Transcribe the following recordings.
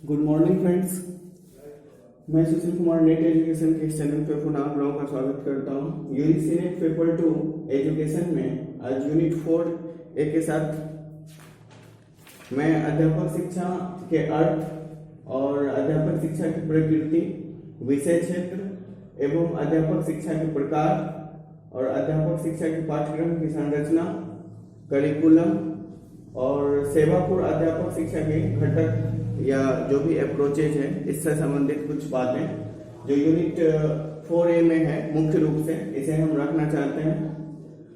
Good morning friends. मैं Sushil Kumar net education के इस चैनल पे पुनः आप लोगों का स्वागत करता हूँ। यूजीसी नेट पेपर 2 एजुकेशन में आज यूनिट 4 ए के साथ मैं अध्यापक शिक्षा के अर्थ और अध्यापक शिक्षा की प्रकृति, विषय क्षेत्र एवं अध्यापक शिक्षा के प्रकार और अध्यापक शिक्षा के पाठ्यक्रम की संरचना, करिकुलम और सेवापूर्व अध्यापक शिक्षा के घटक या जो भी अप्रोचेज है इससे संबंधित कुछ बातें जो यूनिट 4A में है मुख्य रूप से इसे हम रखना चाहते हैं।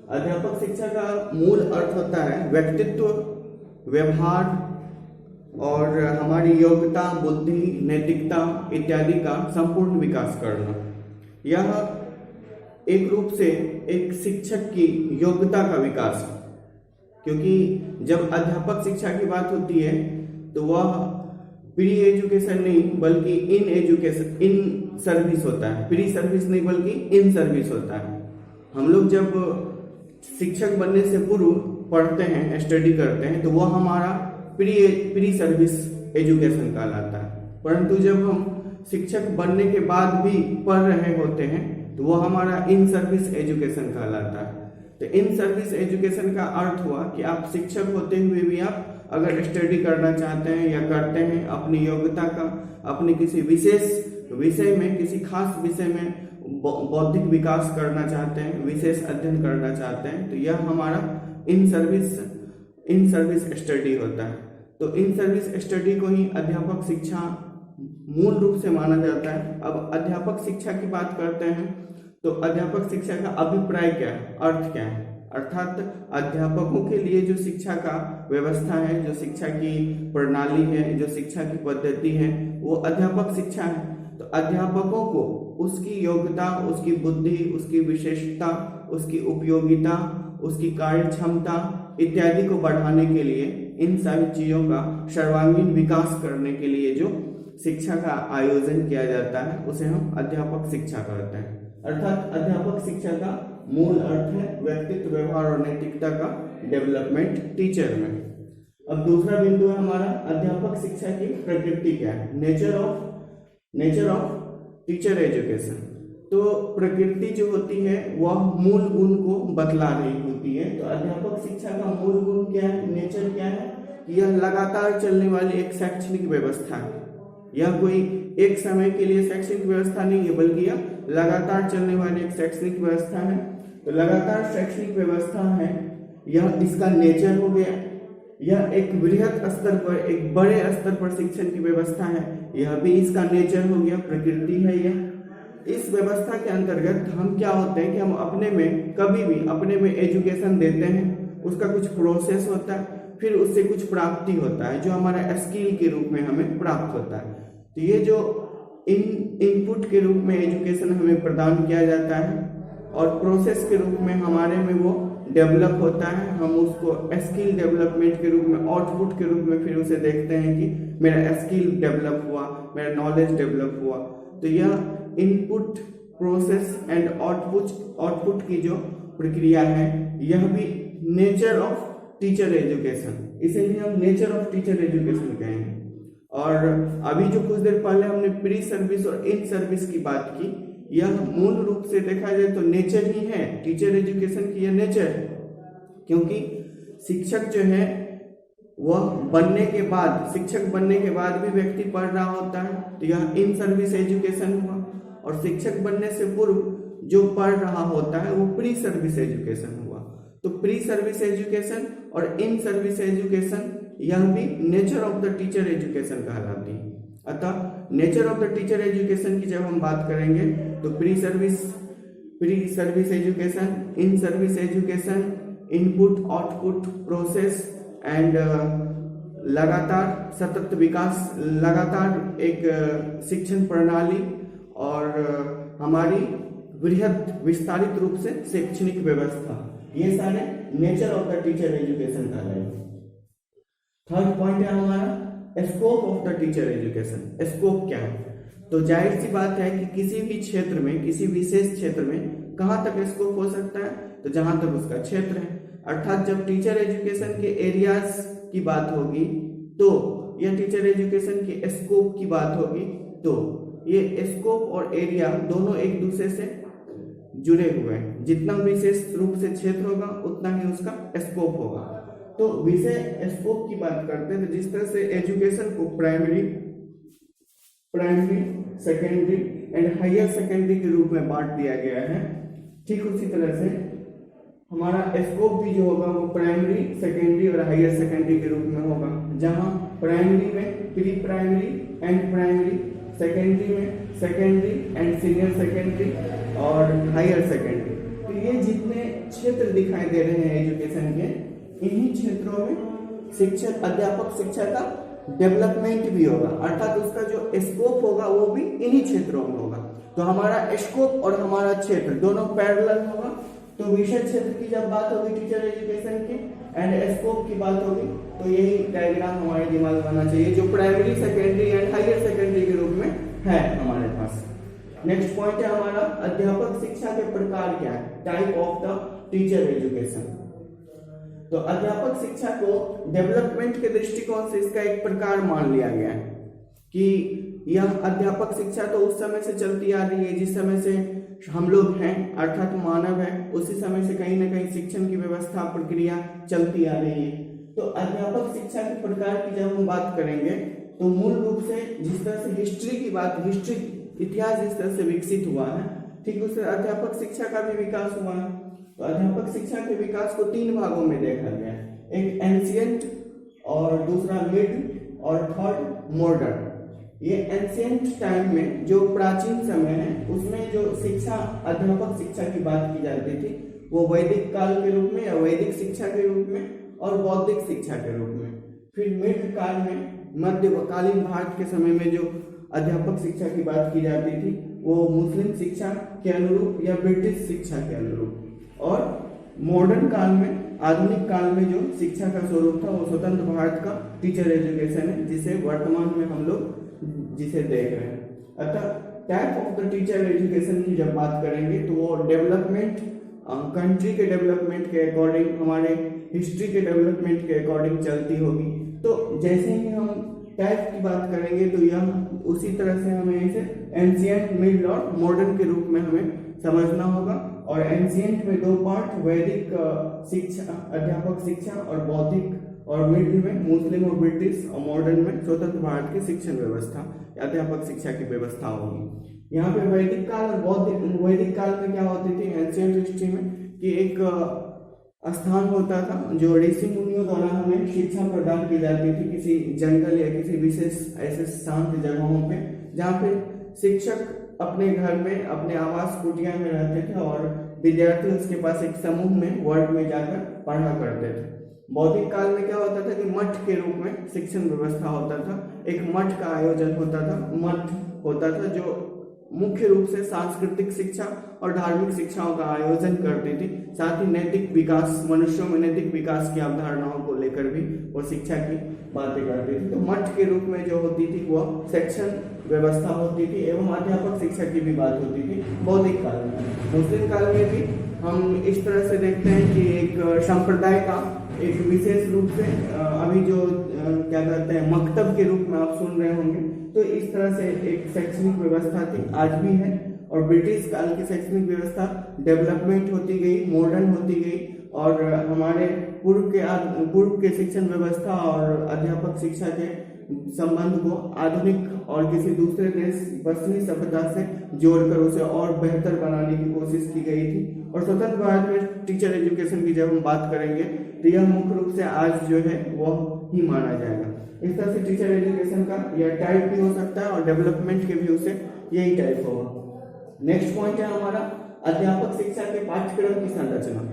अध्यापक शिक्षा का मूल अर्थ होता है व्यक्तित्व, व्यवहार और हमारी योग्यता, बुद्धि, नैतिकता इत्यादि का संपूर्ण विकास करना। यह एक रूप से एक शिक्षक की योग्यता का विकास है, क्योंकि जब अध्यापक शिक्षा की बात होती है तो वह प्री एजुकेशन नहीं बल्कि इन एजुकेशन, इन सर्विस होता है। प्री सर्विस नहीं बल्कि इन सर्विस होता है। हम लोग जब शिक्षक बनने से पूर्व पढ़ते हैं, स्टडी करते हैं, तो वह हमारा प्री सर्विस एजुकेशन कहलाता है। परंतु जब हम शिक्षक बनने के बाद भी पढ़ रहे होते हैं तो वह हमारा इन सर्विस एजुकेशन कहलाता है। तो इन सर्विस एजुकेशन का अर्थ हुआ कि आप शिक्षक होते हुए भी आप अगर स्टडी करना चाहते हैं या करते हैं, अपनी योग्यता का, अपने किसी विशेष विषय में, किसी खास विषय में बौद्धिक विकास करना चाहते हैं, विशेष अध्ययन करना चाहते हैं, तो यह हमारा इन सर्विस स्टडी होता है। तो इन सर्विस स्टडी को ही अध्यापक शिक्षा मूल रूप से माना जाता है। अब अध्यापक शिक्षा की बात करते हैं तो अध्यापक शिक्षा का अभिप्राय क्या है, अर्थ क्या है, अर्थात अध्यापकों के लिए जो शिक्षा का व्यवस्था है, जो शिक्षा की प्रणाली है, जो शिक्षा की पद्धति है, वो अध्यापक शिक्षा है। तो अध्यापकों को उसकी योग्यता, उसकी बुद्धि, उसकी विशेषता, उसकी उपयोगिता, उसकी कार्य क्षमता इत्यादि को बढ़ाने के लिए, इन सारी चीजों का सर्वांगीण विकास करने के लिए जो शिक्षा का आयोजन किया जाता है उसे हम अध्यापक शिक्षा कहते हैं। अर्थात अध्यापक शिक्षा का मूल अर्थ है व्यक्तित्व, व्यवहार और नैतिकता का डेवलपमेंट टीचर में। अब दूसरा बिंदु है हमारा अध्यापक शिक्षा की प्रकृति क्या है, नेचर ऑफ टीचर एजुकेशन। तो प्रकृति जो होती है वह मूल गुण को बतला रही होती है। तो अध्यापक शिक्षा का मूल गुण क्या है, नेचर क्या है, यह लगातार चलने वाली एक शैक्षणिक व्यवस्था है। यह कोई एक समय के लिए शैक्षणिक व्यवस्था नहीं है बल्कि यह लगातार चलने वाली एक शैक्षणिक व्यवस्था है। तो लगातार शैक्षणिक व्यवस्था है, यह इसका नेचर हो गया। यह एक बृहत स्तर पर, एक बड़े स्तर पर शिक्षण की व्यवस्था है, यह भी इसका नेचर हो गया, प्रकृति है यह। इस व्यवस्था के अंतर्गत हम क्या होते हैं कि हम अपने में कभी भी अपने में एजुकेशन देते हैं, उसका कुछ प्रोसेस होता है, फिर उससे कुछ प्राप्ति होता है जो हमारा स्किल के रूप में हमें प्राप्त होता है। तो ये जो इनपुट के रूप में एजुकेशन हमें प्रदान किया जाता है और प्रोसेस के रूप में हमारे में वो डेवलप होता है, हम उसको स्किल डेवलपमेंट के रूप में, आउटपुट के रूप में फिर उसे देखते हैं कि मेरा स्किल डेवलप हुआ, मेरा नॉलेज डेवलप हुआ। तो यह इनपुट, प्रोसेस एंड आउटपुट की जो प्रक्रिया है यह भी नेचर ऑफ टीचर एजुकेशन, इसीलिए हम नेचर ऑफ टीचर एजुकेशन कहेंगे। और अभी जो कुछ देर पहले हमने प्री सर्विस और इन सर्विस की बात की, यह मूल रूप से देखा जाए तो नेचर ही है, टीचर एजुकेशन की यह नेचर है। क्योंकि शिक्षक जो है वह बनने के बाद, शिक्षक बनने के बाद भी व्यक्ति पढ़ रहा होता है, तो यह इन सर्विस एजुकेशन हुआ। और शिक्षक बनने से पूर्व जो पढ़ रहा होता है वो प्री सर्विस एजुकेशन हुआ। तो प्री सर्विस एजुकेशन और इन सर्विस एजुकेशन यह भी nature of the teacher education कहलाती है। अतः nature of the teacher education की जब हम बात करेंगे तो pre service education, in service education, input, output, process and लगातार सतत विकास, लगातार एक शिक्षण प्रणाली और हमारी बृहद विस्तारित रूप से शैक्षणिक व्यवस्था, ये सारे nature of the teacher education कहलाएंगे। थर्ड पॉइंट है हमारा scope of the teacher education. Scope क्या है, तो जाहिर सी बात है कि किसी भी क्षेत्र में, किसी विशेष क्षेत्र में कहाँ तक स्कोप हो सकता है, तो जहां तक उसका क्षेत्र है। अर्थात जब टीचर एजुकेशन के एरियाज की बात होगी तो यह टीचर एजुकेशन के स्कोप की बात होगी। तो ये स्कोप और एरिया दोनों एक दूसरे से जुड़े हुए हैं। जितना विशेष रूप से क्षेत्र होगा उतना ही उसका स्कोप होगा। तो विषय स्कोप की बात करते हैं तो जिस तरह से एजुकेशन को primary, secondary and higher secondary के रूप में बांट दिया गया है, ठीक उसी तरह से हमारा स्कोप भी जो होगा वो प्राइमरी, सेकेंडरी और हायर सेकेंडरी के रूप में होगा। जहां प्राइमरी में pre primary and primary, secondary में सेकेंडरी एंड सीनियर सेकेंडरी और हायर सेकेंडरी। तो ये जितने क्षेत्र दिखाई दे रहे हैं एजुकेशन के, इन्हीं क्षेत्रों में शिक्षक अध्यापक शिक्षा का डेवलपमेंट भी होगा, अर्थात उसका जो स्कोप होगा वो भी इन्हीं क्षेत्रों में होगा। तो हमारा स्कोप और हमारा क्षेत्र दोनों पैरेलल होगा। तो विषय क्षेत्र की जब बात होगी टीचर एजुकेशन की एंड स्कोप की बात होगी, तो यही डायग्राम हमारे दिमाग में आना चाहिए जो primary, secondary and higher secondary के रूप में है हमारे पास। नेक्स्ट पॉइंट है हमारा अध्यापक शिक्षा के प्रकार क्या है, type of the teacher education. तो अध्यापक शिक्षा को डेवलपमेंट के दृष्टिकोण से इसका एक प्रकार मान लिया गया है कि यह अध्यापक शिक्षा तो उस समय से चलती आ रही है जिस समय से हम लोग हैं, अर्थात मानव है, उसी समय से कहीं ना कहीं शिक्षण की व्यवस्था प्रक्रिया चलती आ रही है। तो अध्यापक शिक्षा के प्रकार की जब हम बात करेंगे तो मूल रूप से जिस तरह से हिस्ट्री की बात, हिस्ट्री इतिहास जिस तरह से विकसित हुआ है, ठीक उस तरह अध्यापक शिक्षा का भी विकास हुआ है। तो अध्यापक शिक्षा के विकास को 3 भागों में देखा गया है, एक एंशिएंट और दूसरा मिड और थर्ड मॉडर्न। ये एंशिएंट टाइम में जो प्राचीन समय है उसमें जो शिक्षा अध्यापक शिक्षा की बात की जाती थी वो वैदिक काल के रूप में या वैदिक शिक्षा के रूप में और बौद्धिक शिक्षा के रूप में। फिर मिड काल में मध्यकालीन भारत के समय में जो अध्यापक शिक्षा की बात की जाती थी वो मुस्लिम शिक्षा के अनुरूप या ब्रिटिश शिक्षा के अनुरूप, और मॉडर्न काल में, आधुनिक काल में जो शिक्षा का स्वरूप था वो स्वतंत्र भारत का टीचर एजुकेशन है जिसे वर्तमान में हम लोग जिसे देख रहे हैं। अतः type of the teacher education की जब बात करेंगे तो वो डेवलपमेंट, कंट्री के डेवलपमेंट के अकॉर्डिंग, हमारे हिस्ट्री के डेवलपमेंट के अकॉर्डिंग चलती होगी। तो जैसे ही हम टाइप की बात करेंगे तो यह उसी तरह से हमें इसे एंशिएंट, मिड और मॉडर्न के रूप में हमें समझना होगा। और एंशिएंट में 2 पार्ट, वैदिक शिक्षा, अध्यापक शिक्षा और बौद्धिक, और मिड में मुस्लिम और ब्रिटिश, और मॉडर्न में स्वतंत्र भारत की शिक्षण व्यवस्था, अध्यापक शिक्षा की व्यवस्था होगी। यहाँ पे वैदिक काल और बौद्धिक, वैदिक काल में क्या होती थी एंशिएंट हिस्ट्री में कि एक स्थान होता था जो ऋषि मुनियों द्वारा हमें शिक्षा प्रदान की जाती थी किसी जंगल या किसी विशेष ऐसे शांत जगहों पे, जहाँ पे शिक्षक अपने घर में, अपने आवास कुटिया में रहते थे और विद्यार्थी उसके पास एक समूह में, वर्ग में जाकर पढ़ा करते थे। बौद्धिक काल में क्या होता था कि मठ के रूप में शिक्षण व्यवस्था होता था, एक मठ का आयोजन होता था, मठ होता था जो मुख्य रूप से सांस्कृतिक शिक्षा और धार्मिक शिक्षाओं का आयोजन करती थी, साथ ही नैतिक विकास, मनुष्यों में नैतिक विकास की अवधारणाओं को लेकर भी वो शिक्षा की बातें करती थी। तो मठ के रूप में जो होती थी वह शिक्षण व्यवस्था होती थी एवं अध्यापक शिक्षा की भी बात होती थी बौद्धिक काल में। मुस्लिम काल में भी हम इस तरह से देखते हैं कि एक संप्रदाय का एक विशेष रूप से अभी जो क्या कहते हैं मकतब के रूप में आप सुन रहे होंगे, तो इस तरह से एक शैक्षणिक व्यवस्था थी, आज भी है। और ब्रिटिश काल की शैक्षणिक व्यवस्था डेवलपमेंट होती गई, मॉडर्न होती गई, और हमारे पूर्व के शिक्षण व्यवस्था और अध्यापक शिक्षा के संबंध को आधुनिक और किसी दूसरे देश, पश्चिमी सभ्यता से जोड़कर उसे और बेहतर बनाने की कोशिश की गई थी। और स्वतंत्र भारत में टीचर एजुकेशन की जब हम बात करेंगे तो यह मुख्य रूप से आज जो है वह ही माना जाएगा। इस तरह से टीचर एजुकेशन का यह टाइप भी हो सकता है और डेवलपमेंट के व्यू से यही टाइप होगा। नेक्स्ट पॉइंट है हमारा अध्यापक शिक्षा के पाठ्यक्रम की संरचना।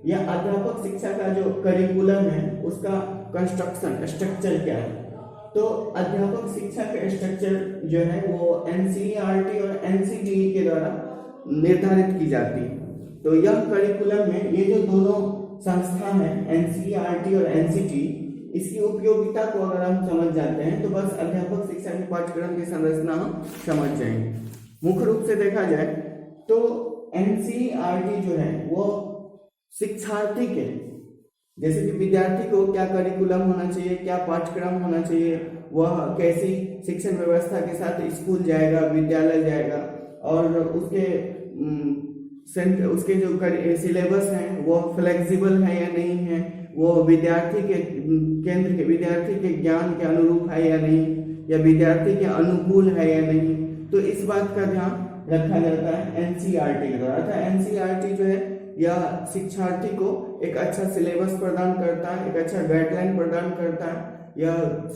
यह अध्यापक शिक्षा का जो करिकुलम है उसका कंस्ट्रक्शन, स्ट्रक्चर क्या है। तो अध्यापक शिक्षा का स्ट्रक्चर जो है वो एनसीईआरटी और एनसीटीई के द्वारा निर्धारित की जाती है। तो यह करिकुलम में ये जो दोनों संस्था है एनसीईआरटी और एनसीटीई, इसकी उपयोगिता को अगर हम समझ जाते हैं तो बस अध्यापक शिक्षा के पाठ्यक्रम की संरचना हम समझ जाएंगे। मुख्य रूप से देखा जाए तो एनसीईआरटी जो है वो शिक्षार्थी के जैसे कि विद्यार्थी को क्या करिकुलम होना चाहिए, क्या पाठ्यक्रम होना चाहिए, वह कैसी शिक्षण व्यवस्था के साथ स्कूल जाएगा, विद्यालय जाएगा, और उसके जो सिलेबस हैं वो फ्लेक्सिबल है या नहीं है, वो विद्यार्थी के विद्यार्थी के ज्ञान के अनुरूप है या नहीं, या विद्यार्थी के अनुकूल है या नहीं। तो इस बात का ध्यान रखा जाता है एनसीईआरटी के द्वारा। अर्थात एनसीईआरटी जो है यह शिक्षार्थी को एक अच्छा सिलेबस प्रदान करता है, एक अच्छा गाइडलाइन प्रदान करता है। यह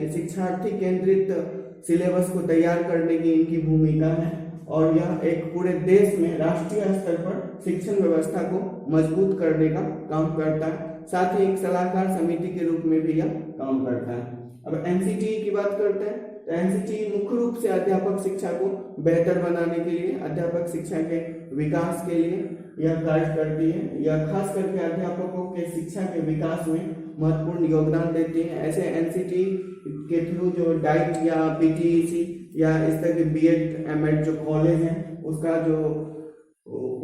शिक्षार्थी केंद्रित सिलेबस को तैयार करने की इनकी भूमिका है, और यह एक पूरे देश में राष्ट्रीय स्तर पर शिक्षण व्यवस्था को मजबूत करने का काम करता है। साथ ही एक सलाहकार समिति के रूप में भी यह काम करता है। अब एनसीटीई की बात करते हैं, तो एनसीटीई मुख्य रूप से अध्यापक शिक्षा को बेहतर बनाने के लिए, अध्यापक शिक्षा के विकास के लिए यह कार्य करती है। यह खास करके अध्यापकों के शिक्षा के विकास में महत्वपूर्ण योगदान देती है। ऐसे एनसीटीई के थ्रू जो डाइट या पीटीईसी या इस तरह के बीएड एमएड जो कॉलेज हैं, उसका जो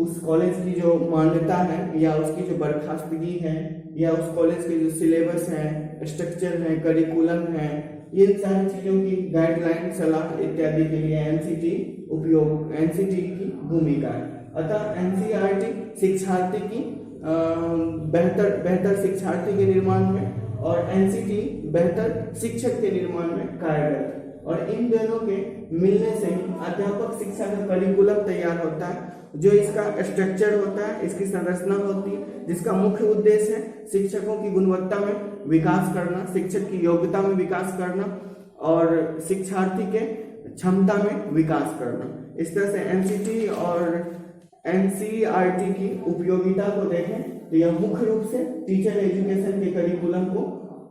उस कॉलेज की जो मान्यता है या उसकी जो बर्खास्तगी है, या उस कॉलेज के जो सिलेबस है, स्ट्रक्चर है, करिकुलम है, ये सारी चीजों की गाइडलाइन, सलाह इत्यादि के लिए एनसीटी की भूमिका है। अतः एनसीईआरटी शिक्षार्थी की बेहतर शिक्षार्थी के निर्माण में, और एनसीटी बेहतर शिक्षक के निर्माण में कार्यरत है। और इन दोनों के मिलने से ही अध्यापक शिक्षा का करिकुलम तैयार होता है, जो इसका स्ट्रक्चर होता है, इसकी संरचना होती है, जिसका मुख्य उद्देश्य है शिक्षकों की गुणवत्ता में विकास करना, शिक्षक की योग्यता में विकास करना, और शिक्षार्थी के क्षमता में विकास करना। इस तरह से एनसीटी और एनसीईआरटी की उपयोगिता को देखें तो यह मुख्य रूप से टीचर एजुकेशन के करिकुलम को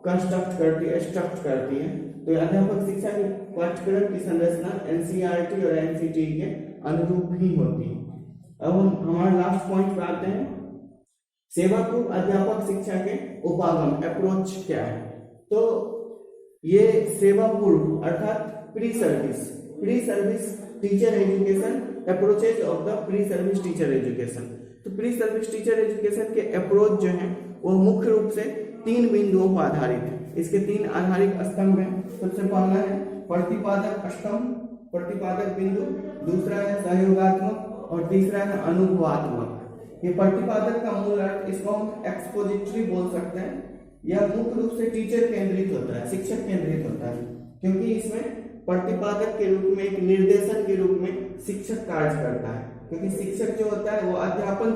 कंस्ट्रक्ट करती है। तो अध्यापक शिक्षा के पाठ्यक्रम की संरचना एनसीईआरटी और एनसीटी के अनुरूप ही होती है। अब हम हमारे लास्ट पॉइंट पे आते हैं, सेवापूर्व अध्यापक शिक्षा के उपागम, अप्रोच क्या है। तो ये सेवापूर्व अर्थात pre service teacher education, approaches of the pre service teacher education. तो प्री सर्विस टीचर एजुकेशन के अप्रोच जो है वो मुख्य रूप से 3 बिंदुओं पर आधारित है। इसके 3 आधारित स्तंभ हैं। सबसे पहला है प्रतिपादक स्तंभ, प्रतिपादक बिंदु, दूसरा है सहयोगात्मक, और तीसरा है अनुभवात्मक। ये प्रतिपादक का मूल अर्थ, इसको हम एक्सपोजिटरी बोल सकते हैं। यह मुख्य रूप से टीचर केंद्रित होता है, शिक्षक केंद्रित होता है, क्योंकि इसमें प्रतिपादक के रूप में, एक निर्देशन के रूप में शिक्षक कार्य करता है। क्योंकि शिक्षक जो होता है वो अध्यापन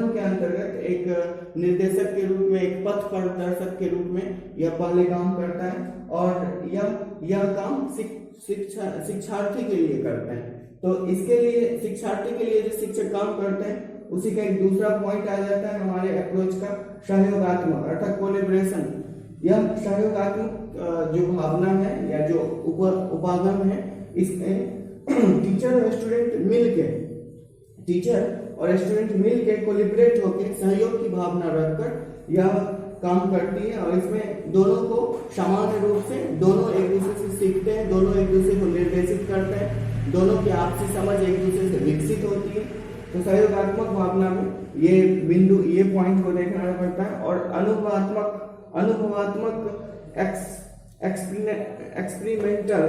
के अंतर्गत एक निर्देशक के रूप में, एक पथ प्रदर्शक के रूप में यह पहले काम करता है, और यह काम शिक्षार्थी के लिए करते हैं। तो इसके लिए शिक्षार्थी के लिए जो शिक्षक काम करते हैं, उसी का एक दूसरा पॉइंट आ जाता है हमारे अप्रोच का, सहयोगात्मक अर्थात कोलैबोरेशन। यह सहयोगात्मक जो भावना है या जो उपागम है, इसमें टीचर और स्टूडेंट मिल के कोलिब्रेट होकर सहयोग की भावना रखकर यह काम करती है। और इसमें दोनों को सामान्य रूप से, दोनों एक दूसरे से सीखते हैं, दोनों एक दूसरे को निर्देशित करते हैं, दोनों की आपसी समझ एक दूसरे से विकसित होती है। तो सहयोगात्मक भावना में ये बिंदु, ये पॉइंट को देखना पड़ता है। और अनुभवात्मक एक्सपेरिमेंटल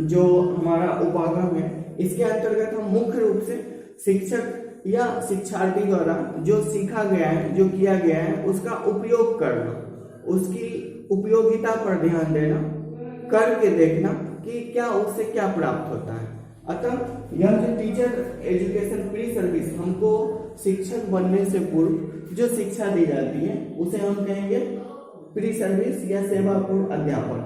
जो हमारा उपागम है, इसके अंतर्गत हम मुख्य रूप से शिक्षक या शिक्षार्थी द्वारा जो सीखा गया है, जो किया गया है, उसका उपयोग करना, उसकी उपयोगिता पर ध्यान देना, करके देखना कि क्या उससे क्या प्राप्त होता है। अतः यह जो टीचर एजुकेशन प्री सर्विस, हमको शिक्षक बनने से पूर्व जो शिक्षा दी जाती है, उसे हम कहेंगे प्री सर्विस या सेवापूर्व अध्यापन।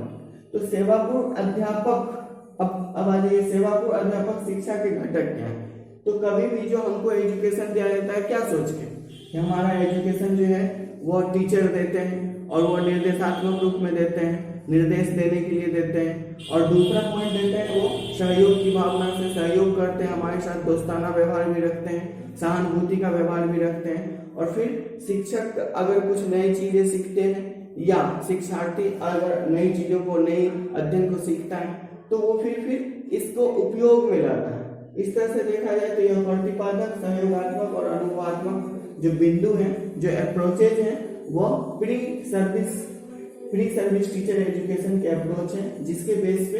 तो सेवापूर्व अध्यापक, अब आ जाइए, सेवापूर्व अध्यापक शिक्षा के घटक क्या है। तो कभी भी जो हमको एजुकेशन दिया जाता है, क्या सोच के कि हमारा एजुकेशन जो है वो टीचर देते हैं, और वो निर्देशात्मक रूप में देते हैं, निर्देश देने के लिए देते हैं। और दूसरा पॉइंट देते हैं वो सहयोग की भावना से सहयोग करते हैं, हमारे साथ दोस्ताना व्यवहार भी रखते हैं, सहानुभूति का व्यवहार भी रखते हैं। और फिर शिक्षक अगर कुछ नई चीजें सीखते हैं या शिक्षार्थी अगर नई चीजों को, नई अध्ययन को सीखता है, तो वो फिर इसको उपयोग में लाता है। इस तरह से देखा जाए तो यह प्रतिपादक, सहयोगात्मक और अनुभवात्मक जो बिंदु हैं, जो अप्रोचेज हैं, वह प्री सर्विस टीचर एजुकेशन के अप्रोच है, जिसके बेस पे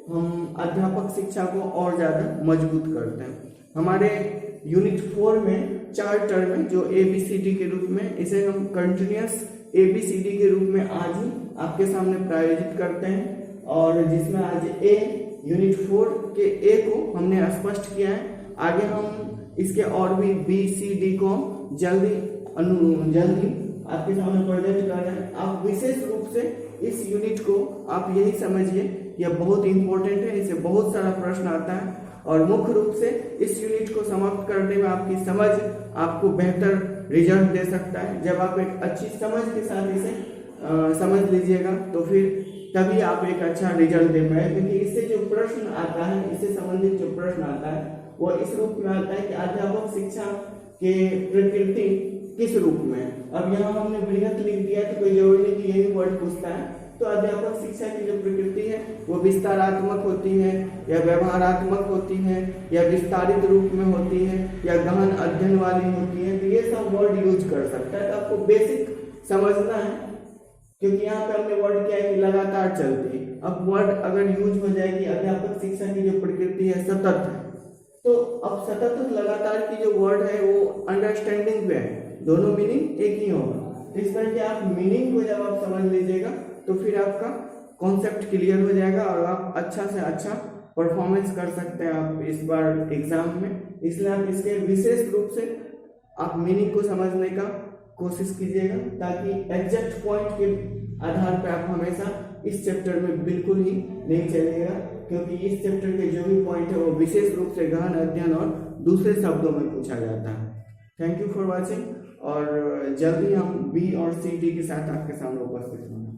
हम अध्यापक शिक्षा को और ज़्यादा मजबूत करते हैं। हमारे यूनिट 4 में 4 टर्म है जो ABCD के रूप में, इसे हम कंटिन्यूअस ABCD के रूप में आज ही आपके सामने प्रायोजित करते हैं, और जिसमें आज यूनिट 4 के A को हमने स्पष्ट किया है। आगे हम इसके और भी BCD को जल्दी आपके सामने प्रेजेंट कर रहे हैं। आप विशेष रूप से इस यूनिट को आप यही समझिए, यह बहुत इंपॉर्टेंट है, इससे बहुत सारा प्रश्न आता है, और मुख्य रूप से इस यूनिट को समाप्त करने में आपकी समझ आपको बेहतर रिजल्ट दे सकता है। जब आप एक अच्छी समझ के साथ इसे समझ लीजिएगा तो फिर तभी आप एक अच्छा रिजल्ट दे पाए, क्योंकि इससे जो प्रश्न आता है, इससे संबंधित जो प्रश्न आता है वो इस रूप में आता है कि अध्यापक शिक्षा के प्रकृति किस रूप में है। अब यहाँ हमने बृहत लिख दिया तो कोई जरूरी नहीं कि यही वर्ड पूछता है। तो अध्यापक शिक्षा की जो प्रकृति है वो विस्तारात्मक होती है, या व्यवहारात्मक होती है, या विस्तारित रूप में होती है, या गहन अध्ययन वाली होती है। तो ये सब वर्ड यूज कर सकता है, तो आपको बेसिक समझना है, क्योंकि यहाँ पे हमने वर्ड क्या है कि लगातार चलती है। अब वर्ड अगर यूज हो जाए कि अध्यापक शिक्षा की जो प्रकृति है सतत है, तो अब सतत और लगातार की जो वर्ड है वो अंडरस्टैंडिंग पे है, दोनों मीनिंग एक ही होगा। इस तरह के आप मीनिंग को जब आप समझ लीजिएगा तो फिर आपका कॉन्सेप्ट क्लियर हो जाएगा और आप अच्छा से अच्छा परफॉर्मेंस कर सकते हैं आप इस बार एग्जाम में। इसलिए आप इसके विशेष रूप से आप मीनिंग को समझने का कोशिश कीजिएगा, ताकि एग्जैक्ट पॉइंट के आधार पर आप हमेशा इस चैप्टर में बिल्कुल ही नहीं चलिएगा, क्योंकि इस चैप्टर के जो भी पॉइंट है वो विशेष रूप से गहन अध्ययन और दूसरे शब्दों में पूछा जाता है। थैंक यू फॉर वॉचिंग, और जल्दी हम B और C D के साथ आपके सामने उपस्थित होंगे।